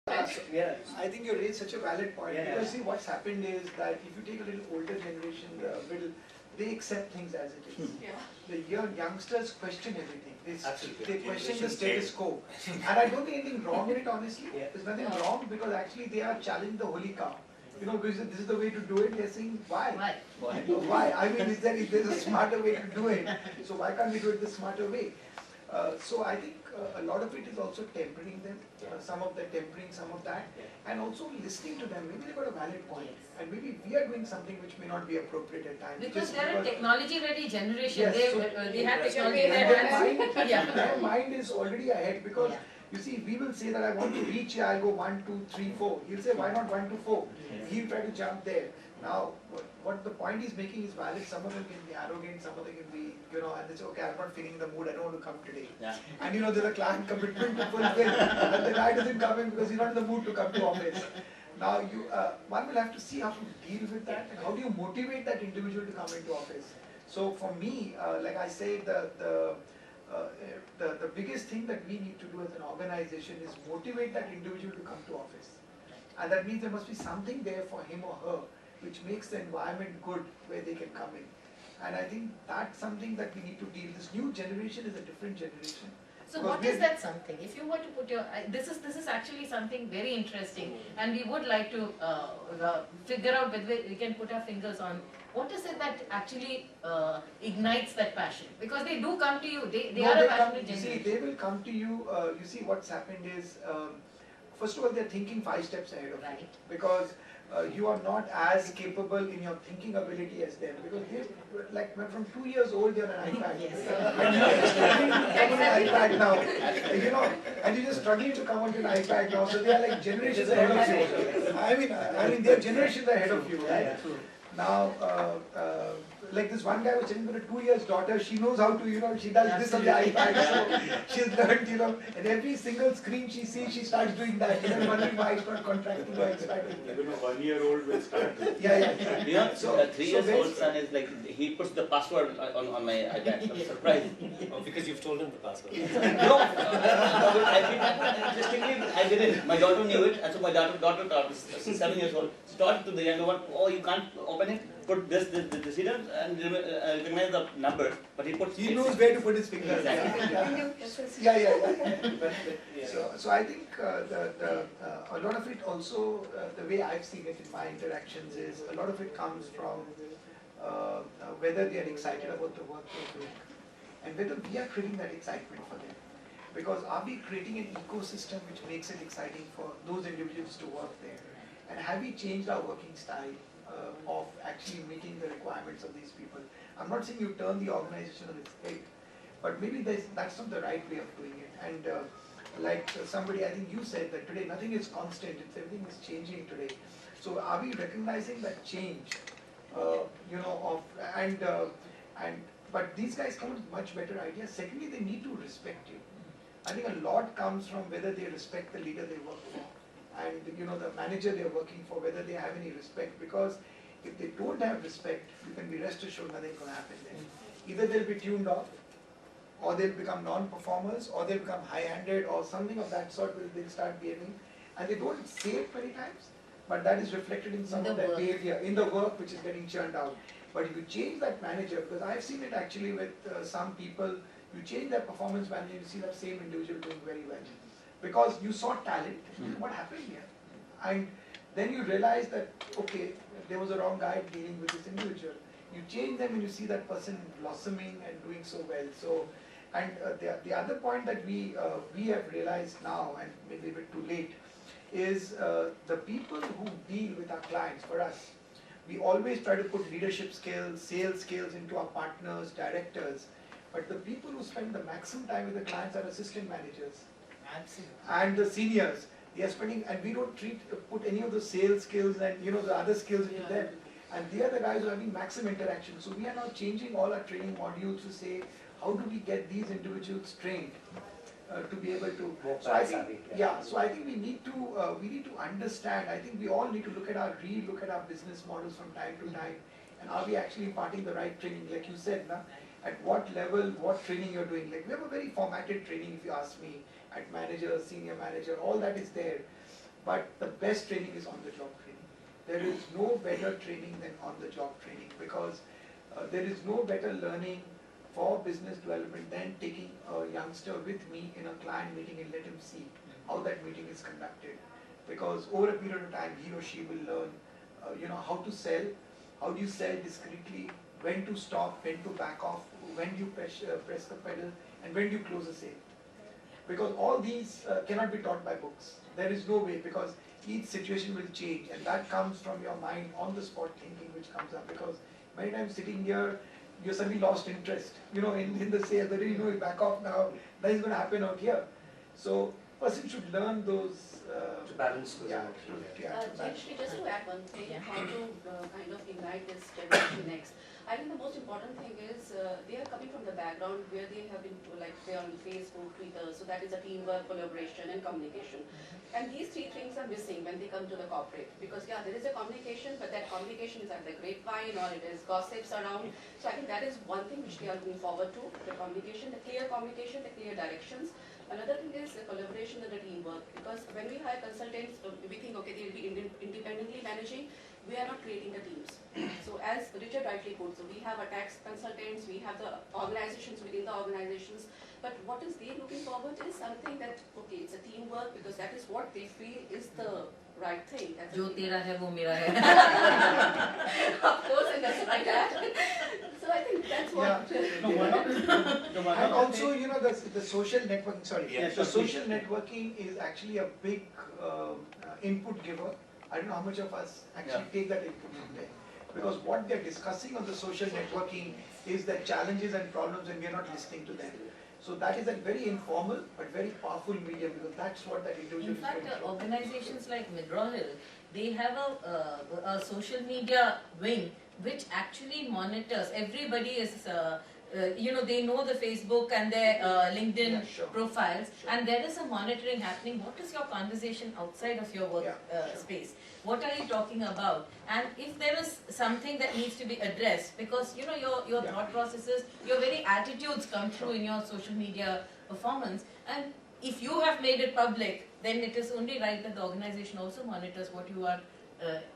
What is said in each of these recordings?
Yeah, I think you raised such a valid point. Because see, what's happened is that if you take a little older generation, they accept things as it is. The youngsters question everything. They question the status quo. And I don't think anything wrong in it, honestly. There's nothing wrong because actually they are challenging the holy cow. You know, because this is the way to do it. They're saying, why? Why? I mean, is there's a smarter way to do it? So why can't we do it the smarter way? So I think a lot of it is also tempering them, some of the tempering, some of that, and also listening to them. Maybe they've got a valid point, and maybe we are doing something which may not be appropriate at times. Because they're a technology-ready generation. Yes, they have technology in their hands. Their mind is already ahead because you see, we will say that I want to reach here, I'll go 1, 2, 3, 4. He'll say, why not 1 to 4? He'll try to jump there. Now, what the point he's making is valid. Some of them can be arrogant, some of them can be, and they say, okay, I'm not feeling in the mood, I don't want to come today. And there's a client commitment to fulfill, and the guy doesn't come in because he's not in the mood to come to office. Now, one will have to see how to deal with that, and how do you motivate that individual to come into office. So for me, like I say, the biggest thing that we need to do as an organization is motivate that individual to come to office. And that means there must be something there for him or her which makes the environment good where they can come in. And I think that's something that we need to deal. This new generation is a different generation. So what is that something? If you were to put your, this is actually something very interesting, and we would like to figure out whether we can put our fingers on what is it that actually ignites that passion? Because they do come to you, they are a passionate generation. See, they will come to you, you see what's happened is, first of all, they're thinking 5 steps ahead of you. Because you are not as capable in your thinking ability as them. Because they, like from 2 years old, they're on an iPad. And you're just struggling to come on an iPad now. And you're just struggling to come onto an iPad now. So they are like generations ahead of you. I mean, they're generations ahead of you, right? Now, like this one guy was telling me, a 2 years daughter, she knows how to, she does this on the iPad, so she's learned, and every single screen she sees, she starts doing that, wondering why it's not contracting or expanding. Even a 1-year-old will start. So 3 years old son is like, he puts the password on my iPad, I'm surprised. Oh, because you've told him the password. No, interestingly, I didn't. My daughter knew it, and so my daughter taught, she's 7 years old, she taught it to the younger one, oh, you can't open it, put this here, and recognize the numbers, but he knows where to put his fingers. So I think a lot of it also, the way I've seen it in my interactions is, a lot of it comes from whether they are excited about the work they're doing, and whether we are creating that excitement for them. Because are we creating an ecosystem which makes it exciting for those individuals to work there? And have we changed our working style of actually meeting the requirements of these people? I'm not saying you turn the organization on its head, but maybe that's not the right way of doing it. And like somebody, I think you said that today nothing is constant, everything is changing today. So are we recognizing that change? But these guys come with much better ideas. Secondly, they need to respect you. I think a lot comes from whether they respect the leader they work for, and the manager they're working for, whether they have any respect. Because if they don't have respect, you can be rest assured nothing's going to happen then. Either they'll be tuned off, or they'll become non-performers, or they'll become high-handed, or something of that sort. They'll start behaving, and they don't say it many times, but that is reflected in some of their behavior, in the work which is getting churned out. But if you change that manager, because I've seen it actually with some people, you change their performance manager, you see that same individual doing very well. Because you saw talent, what happened here? And then you realize that, okay, there was a wrong guy dealing with this individual. You change them and you see that person blossoming and doing so well. So, and the other point that we have realized now, and maybe a bit too late, is the people who deal with our clients, for us, we always try to put leadership skills, sales skills into our partners, directors. But the people who spend the maximum time with the clients are assistant managers. And the seniors. They are spending, and we don't put any of the sales skills and the other skills into them. And they are the guys who are having maximum interaction. So we are now changing all our training modules to say, how do we get these individuals trained to be able to? So I think we need to understand. I think we all need to look at our business models from time to time, and are we actually imparting the right training? Like you said, at what level, what training you're doing. Like we have a very formatted training, if you ask me, at manager, senior manager, all that is there. but the best training is on-the-job training. There is no better training than on-the-job training, because there is no better learning for business development than taking a youngster with me in a client meeting and let him see how that meeting is conducted. Because over a period of time, he or she will learn, how to sell, how do you sell discreetly, when to stop, when to back off, when do you press the pedal, and when do you close a sale. Because all these cannot be taught by books. There is no way, because each situation will change, and that comes from your mind on the spot thinking which comes up. Because many times sitting here, you suddenly lost interest, in the sale, but you back off now, that is going to happen out here. So person should learn those To balance those emotions. Jayashree, just to add one thing, how to kind of ignite this generation next. I think the most important thing is they are coming from the background where they have been they're on Facebook, Twitter, so that is a teamwork, collaboration and communication. And these three things are missing when they come to the corporate, because there is a communication, but that communication is at the grapevine or it is gossips around. So I think that is one thing which they are looking forward to, the communication, the clear directions. Another thing is the collaboration and the teamwork, because when we hire consultants, we think, okay, they will be independently managing. We are not creating the teams. So as Richard rightly put, so we have a tax consultants, we have the organizations within the organizations, but what is they looking forward is something that, okay, it's a teamwork, because that is what they feel is the right thing. Jo tera hai, wo mera hai. Of course, and that's like that. So I think that's what. And also, the social networking. Sorry, the social networking is actually a big input giver. I don't know how much of us actually take that input from there. Because what they're discussing on the social networking is their challenges and problems, and we're not listening to them. So that is a very informal but very powerful medium, because that's what that individual In is fact, going through. organizations like McGraw-Hill, they have a social media wing which actually monitors. Everybody is, they know the Facebook and their LinkedIn profiles, and there is a monitoring happening. What is your conversation outside of your work space? What are you talking about? And if there is something that needs to be addressed, because your thought processes, your very attitudes come through in your social media performance, and if you have made it public, then it is only right that the organization also monitors what you are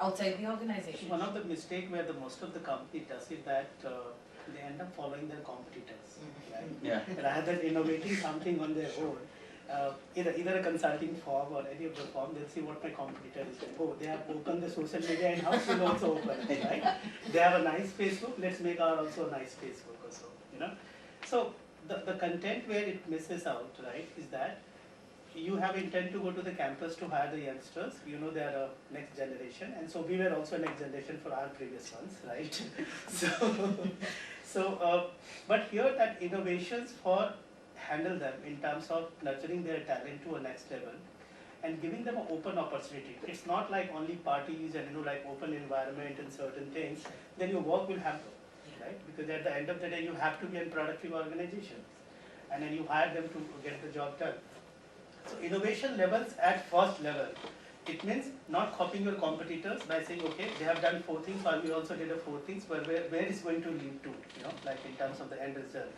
outside the organization. One of the mistakes where the most of the company does is that they end up following their competitors, right? Rather than innovating something on their own. Either a consulting firm or any of the firm, they'll see what my competitor is doing. Oh, they have opened the social media in-house, we'll also open it, right? They have a nice Facebook, let's make our also a nice Facebook or so, So the content where it misses out, right, is that you have intent to go to the campus to hire the youngsters, they are a next generation, and so we were also next generation for our previous ones, right? But here that innovations for handle them in terms of nurturing their talent to a next level and giving them an open opportunity. It's not like only parties and like open environment and certain things, then your work will happen, right? Because at the end of the day, you have to be a productive organization, and then you hire them to get the job done. So innovation levels at first level, it means not copying your competitors by saying, okay, they have done 4 things, or we also did a 4 things, but where is going to lead to, like in terms of the end result.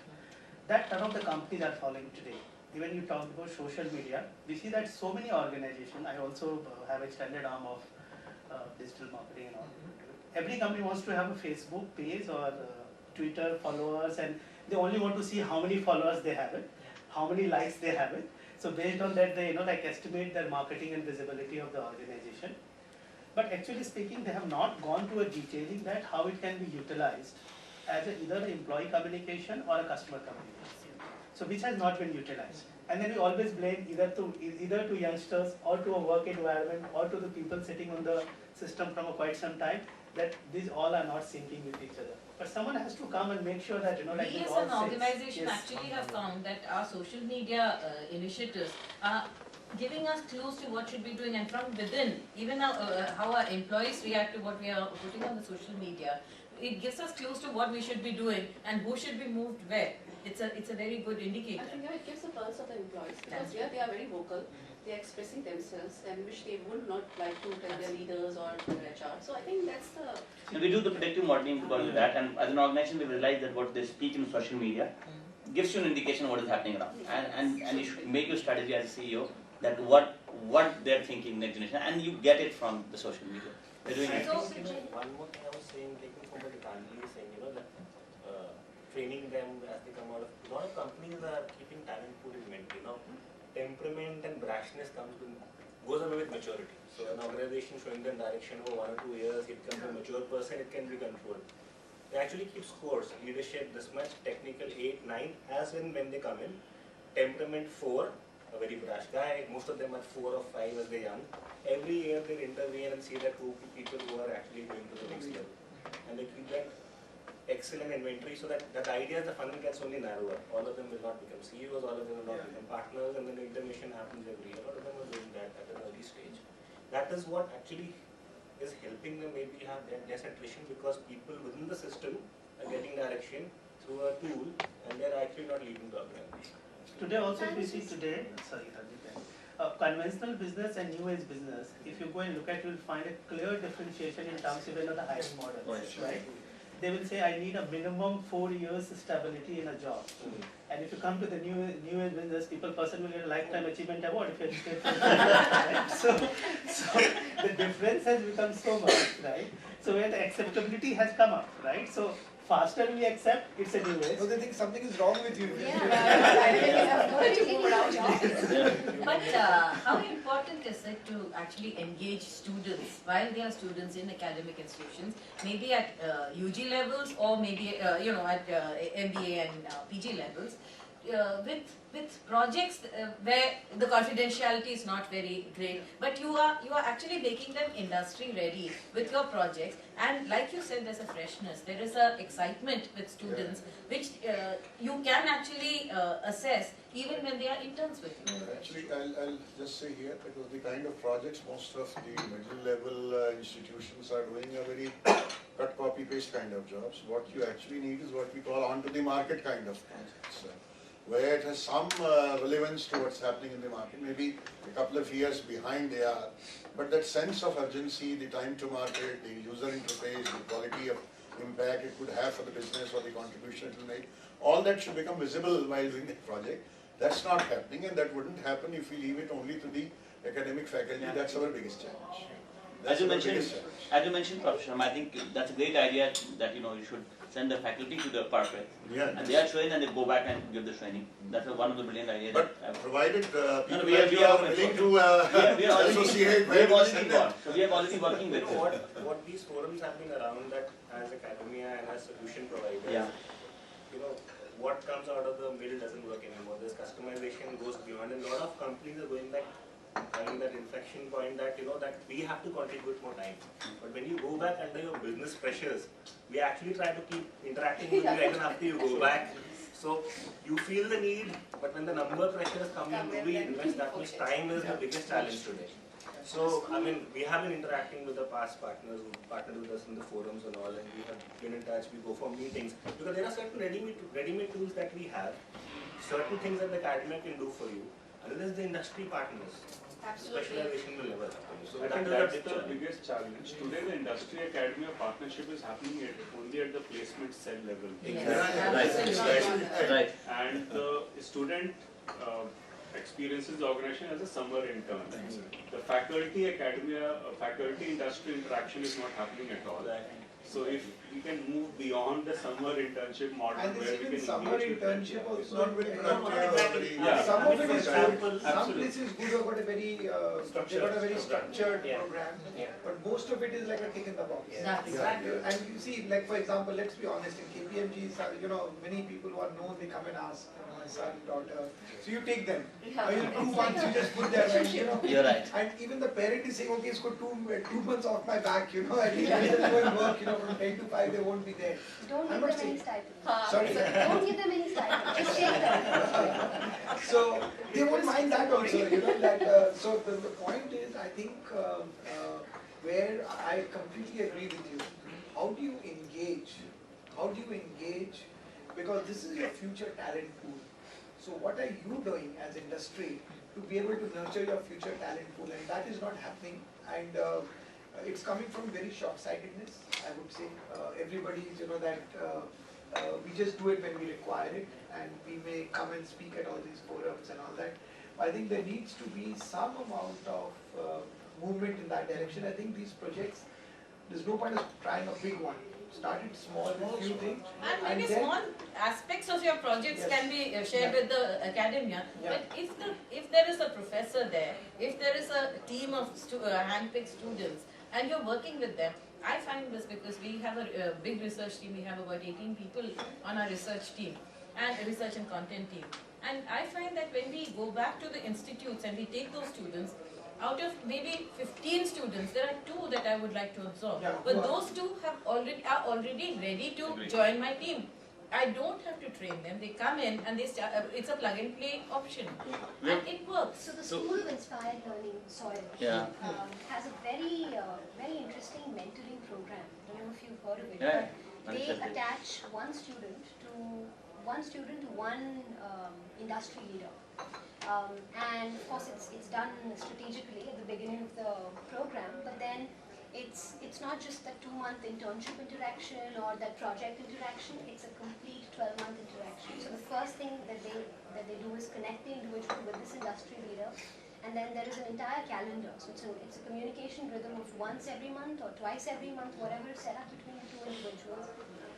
That none of the companies are following today. Even you talk about social media, we see that so many organizations, I also have extended arm of digital marketing and all. Every company wants to have a Facebook page or Twitter followers, and they only want to see how many followers they have it, how many likes they have it. So based on that, they estimate their marketing and visibility of the organization. But actually speaking, they have not gone to a detailing that how it can be utilized as either an employee communication or a customer communication. So which has not been utilized. And then we always blame either to youngsters or to a work environment or to the people sitting on the system from quite some time, that these all are not syncing with each other. But someone has to come and make sure that we as an organization actually have found that our social media initiatives are giving us clues to what should be doing, and from within, even how our employees react to what we are putting on the social media, it gives us clues to what we should be doing and who should be moved where. It's a very good indicator. I think it gives a pulse of the employees, because here they are very vocal, they are expressing themselves, and which they would not like to tell their leaders or their HR. So I think that's the... And we do the predictive modeling because of that, and as an organization we realize that what they speak in social media gives you an indication of what is happening around. And you should make your strategy as a CEO that what they're thinking next generation, and you get it from the social media. They're doing it. So- One more thing I was saying, taking from what Gitanjali is saying, that training them as they come out of, a lot of companies are keeping talent pool in mind, temperament and brashness goes away with maturity. So an organization showing them direction over 1 or 2 years, it becomes a mature person, it can be controlled. They actually keep scores, leadership this much, technical 8, 9, as when they come in. Temperament 4, a very brash guy, most of them are 4 or 5 as they're young. Every year they intervene and see that who people who are actually going to the next level. And they keep that excellent inventory so that idea, the funnel gets only narrower. All of them will not become CEOs, all of them will not become partners, and then the intermission happens every year. A lot of them are doing that at an early stage. That is what actually is helping them maybe have less attrition, because people within the system are getting direction through a tool, and they're actually not leaving the organization. Today also, if you see today, sorry, conventional business and new age business, if you go and look at, you will find a clear differentiation in terms even of the hiring models, right? They will say, I need a minimum 4 years stability in a job. And if you come to the new age business, person will get a lifetime achievement award if you stay for right? So the difference has become so much, right? So where the acceptability has come up, right? So faster we accept, it's a new age. So they think something is wrong with you. But how important is it to actually engage students while they are students in academic institutions, maybe at UG levels or maybe at MBA and PG levels, with projects where the confidentiality is not very great, but you are actually making them industry ready with your projects, and like you said, there's a freshness, there is a excitement with students, which you can actually assess even when they are interns with you. Actually, I'll just say here, because the kind of projects most of the middle level institutions are doing are very cut, copy, paste kind of jobs. What you actually need is what we call onto the market kind of projects, where it has some relevance to what's happening in the market. Maybe a couple of years behind they are, but that sense of urgency, the time to market, the user interface, the quality of impact it could have for the business or the contribution it will make, all that should become visible while doing the project. That's not happening, and that wouldn't happen if we leave it only to the academic faculty. That's our biggest challenge. As you mentioned, Professor, I think that's a great idea that you should send the faculty to the parquet. Yeah. And they are trained and they go back and give the training. That's one of the brilliant ideas. But provided people we are willing to associate, we have already got. So we are already working with them. What these forums have been around, that as academia and as solution providers, what comes out of the middle doesn't work anymore. This customization goes beyond, and a lot of companies are going back, having that inflection point that that we have to contribute more time. But when you go back under your business pressures, we actually try to keep interacting with you even after you go back. So you feel the need, but when the number pressures come in, do we invest that much time is the biggest challenge today. So, we have been interacting with the past partners who partnered with us in the forums and all, and we have been in touch, we go for meetings, because there are certain ready-made tools that we have, certain things that the academia can do for you, and then there's the industry partners. Specialization will never happen. So I think that's the biggest challenge. Today the industry academia partnership is happening only at the placement cell level. Right. And the student experiences the organization as a summer intern. The faculty industry interaction is not happening at all. So if we can move beyond the summer internship model, And where this we even can summer engage with internship them. It's not very Yeah. Some of it is good, some Absolutely. places good have got a very structured program, but most of it is like a tick in the box. Exactly. And you see, like for example, let's be honest, in KPMG, many people who are known, they come and ask, my son, daughter, so you take them. You 2 months, you just put them, and You're right. and even the parent is saying, okay, it's got 2 months off my back, at least let them go and work, from 10 to 5 they won't be there. Don't I'm give not them any saying- stipend. Sorry? Don't give them any stipend. Just take them. So they won't mind that also, so the point is, I think, where I completely agree with you, how do you engage? Because this is your future talent pool. So what are you doing as industry to be able to nurture your future talent pool? And that is not happening. And it's coming from very short-sightedness, I would say. Everybody is, that we just do it when we require it, and we may come and speak at all these forums and all that. I think there needs to be some amount of movement in that direction. I think these projects, there's no point of trying a big one. Start it small with few things. And maybe then, small aspects of your projects Yes. can be shared with the academia. Yeah. But if there is a professor there, if there is a team of hand-picked students, and you're working with them, I find this because we have a big research team. We have about 18 people on our research team and research and content team. And I find that when we go back to the institutes and we take those students, out of maybe 15 students, there are 2 that I would like to absorb. Yeah, But who are- those 2 are already ready to join my team. I don't have to train them. They come in and they start. It's a plug and play option, and it works. So the School of Inspired Learning, SOIL, Yeah. has a very interesting mentoring program. I don't know if you've heard of it. Yeah, But they understood. attach one student to one industry leader. And of course it's done strategically at the beginning of the program, but then it's not just that 2-month internship interaction or that project interaction, it's a complete 12-month interaction. So the first thing that they do is connect the individual with this industry leader, and then there is an entire calendar. So it's a communication rhythm of once every month or twice every month, whatever is set up between the 2 individuals.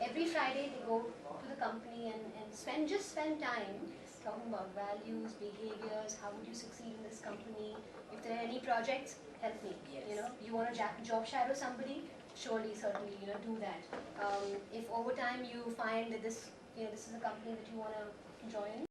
Every Friday they go to the company and spend time talking about values, behaviors, how would you succeed in this company. If there are any projects, help me. Yes. You want to job shadow somebody, certainly, do that. If over time you find that this is a company that you want to join,